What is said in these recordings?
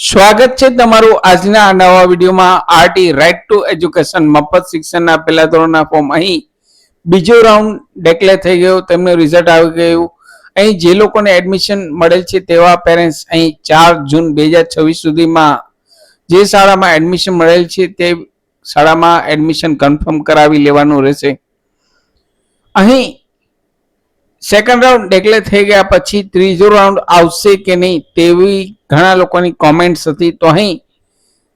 સ્વાગત છે તમારું આજના આ નવા વિડીયોમાં. આરટી રાઇટ ટુ એજ્યુકેશન મફત શિક્ષણના પહેલા ધોરણના ફોર્મ અહીં બીજો રાઉન્ડ ડિક્લેર થઈ ગયો, તેમનું રિઝલ્ટ આવી ગયું. અહીં જે લોકોને એડમિશન મળેલ છે તેવા પેરેન્ટ્સ અહીં 4 જૂન 2026 સુધીમાં જે શાળામાં એડમિશન મળેલ છે તે શાળામાં એડમિશન કન્ફર્મ કરાવી લેવાનું રહેશે. અહીં સેકન્ડ રાઉન્ડ ડિક્લેર થઈ ગયા પછી ત્રીજો રાઉન્ડ આવશે કે નહીં તેવી ઘણા લોકોની કોમેન્ટ્સ હતી. તો અહીં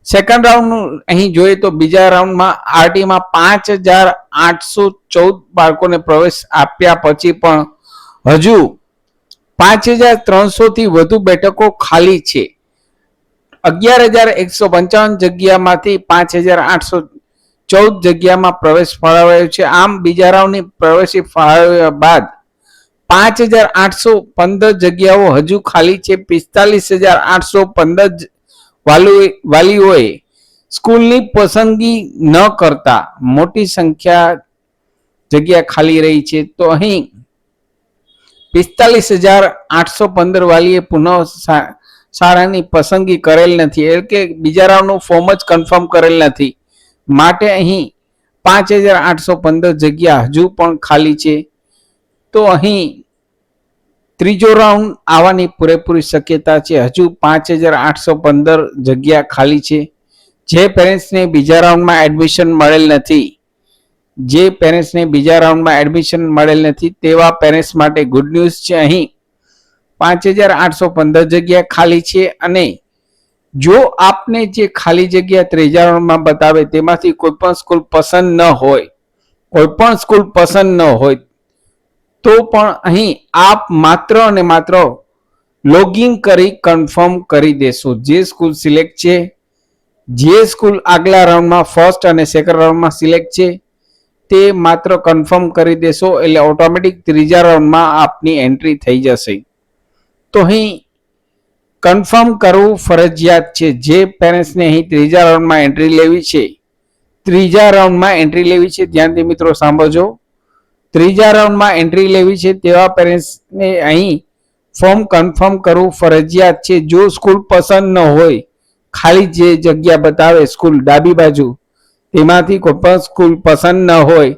સેકન્ડ રાઉન્ડનું અહીં જોઈએ તો બીજા રાઉન્ડમાં આરટીમાં 5814 બાળકોને પ્રવેશ આપ્યા પછી પણ હજુ 5300 થી વધુ બેઠકો ખાલી છે. 11155 જગ્યામાંથી 5814 જગ્યામાં પ્રવેશ ફાળવાયો છે. આમ બીજા રાઉન્ડની પ્રવેશી ફાળવ્યા બાદ 5815 જગ્યાઓ હજુ ખાલી છે. 45815 વાલીઓએ સ્કૂલની પસંદગી ન કરતા મોટી સંખ્યા જગ્યા ખાલી રહી છે. તો અહીં 45815 વાલીએ પુનઃ શાળાની પસંદગી કરેલ નથી, એટલે કે બીજા રાઉન્ડનું ફોર્મ જ કન્ફર્મ કરેલ નથી. માટે અહીં 5815 જગ્યા હજુ પણ ખાલી છે. તો અહીં ત્રીજો રાઉન્ડ આવવાની પૂરેપૂરી શક્યતા છે. હજુ 5815 જગ્યા ખાલી છે. જે પેરેન્ટ્સને બીજા રાઉન્ડમાં એડમિશન મળેલ નથી તેવા પેરેન્ટ્સ માટે ગુડ ન્યૂઝ છે. અહીં 5815 જગ્યા ખાલી છે અને જો આપને જે ખાલી જગ્યા ત્રીજા રાઉન્ડમાં બતાવે તેમાંથી કોઈ પણ સ્કૂલ પસંદ ન હોય તો પણ અહીં આપ માત્ર અને માત્ર લોગિન કરી કન્ફર્મ કરી દેશો. જે સ્કૂલ સિલેક્ટ છે, જે સ્કૂલ આગલા રાઉન્ડમાં ફર્સ્ટ અને સેકન્ડ રાઉન્ડમાં સિલેક્ટ છે તે માત્ર કન્ફર્મ કરી દેશો એટલે ઓટોમેટિક ત્રીજા રાઉન્ડમાં આપની એન્ટ્રી થઈ જશે. તો અહીં કન્ફર્મ કરવું ફરજિયાત છે. જે પેરેન્ટ્સને અહીં ત્રીજા રાઉન્ડમાં એન્ટ્રી લેવી છે ધ્યાનથી મિત્રો સાંભળજો. ત્રીજા રાઉન્ડમાં એન્ટ્રી લેવી છે તેવા પેરેન્ટ્સને અહીં ફોર્મ કન્ફર્મ કરવું ફરજિયાત છે. જો સ્કૂલ પસંદ ન હોય, ખાલી જે જગ્યા બતાવે સ્કૂલ ડાબી બાજુ તેમાંથી કોઈ પણ સ્કૂલ પસંદ ન હોય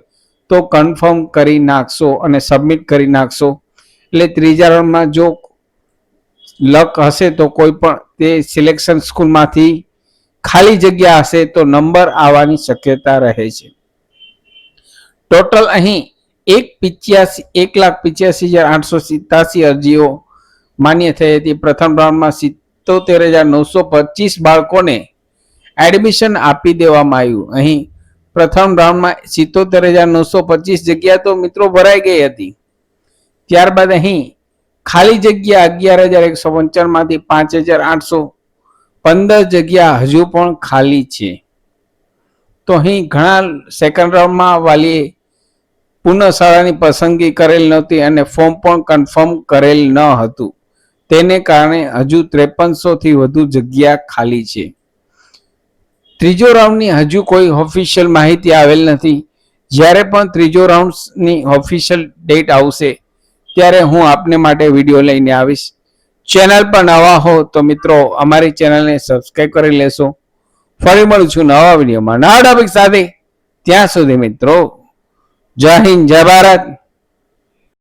તો કન્ફર્મ કરી નાખશો અને સબમિટ કરી નાખશો. એટલે ત્રીજા રાઉન્ડમાં જો લક હશે તો કોઈ પણ તે સિલેક્શન સ્કૂલમાંથી ખાલી જગ્યા હશે તો નંબર આવવાની શક્યતા રહે છે. ટોટલ અહીં 1,85,887 અરજીઓ માન્ય થઈ હતી. પ્રથમ રાઉન્ડમાં 77,925 બાળકોને એડમિશન આપી દેવામાં આવ્યું. અહીં પ્રથમ રાઉન્ડમાં 77,925 જગ્યા તો મિત્રો ભરાઈ ગઈ હતી. ત્યારબાદ અહીં ખાલી જગ્યા 11,155 માંથી 5,815 જગ્યા હજુ પણ ખાલી છે. તો અહીં ઘણા સેકન્ડ રાઉન્ડમાં વાલીએ પુનઃ શાળાની પસંદગી કરેલ નહોતી અને ફોર્મ પણ કન્ફર્મ કરેલ ન હતું. તેને કારણે હજુ 5300 થી વધુ જગ્યા ખાલી છે. ત્રીજો રાઉન્ડની હજુ કોઈ ઓફિશિયલ માહિતી આવેલ નથી. જ્યારે પણ ત્રીજો રાઉન્ડની ઓફિશિયલ ડેટ આવશે ત્યારે હું આપને માટે વિડીયો લઈને આવીશ. ચેનલ પર નવા હો તો મિત્રો અમારી ચેનલને સબસ્ક્રાઈબ કરી લેશો. ફરી મળું છું નવા વિડીયોમાં નવા ટોપિક સાથે. ત્યાં સુધી મિત્રો જય હિન્દ, જય ભારત.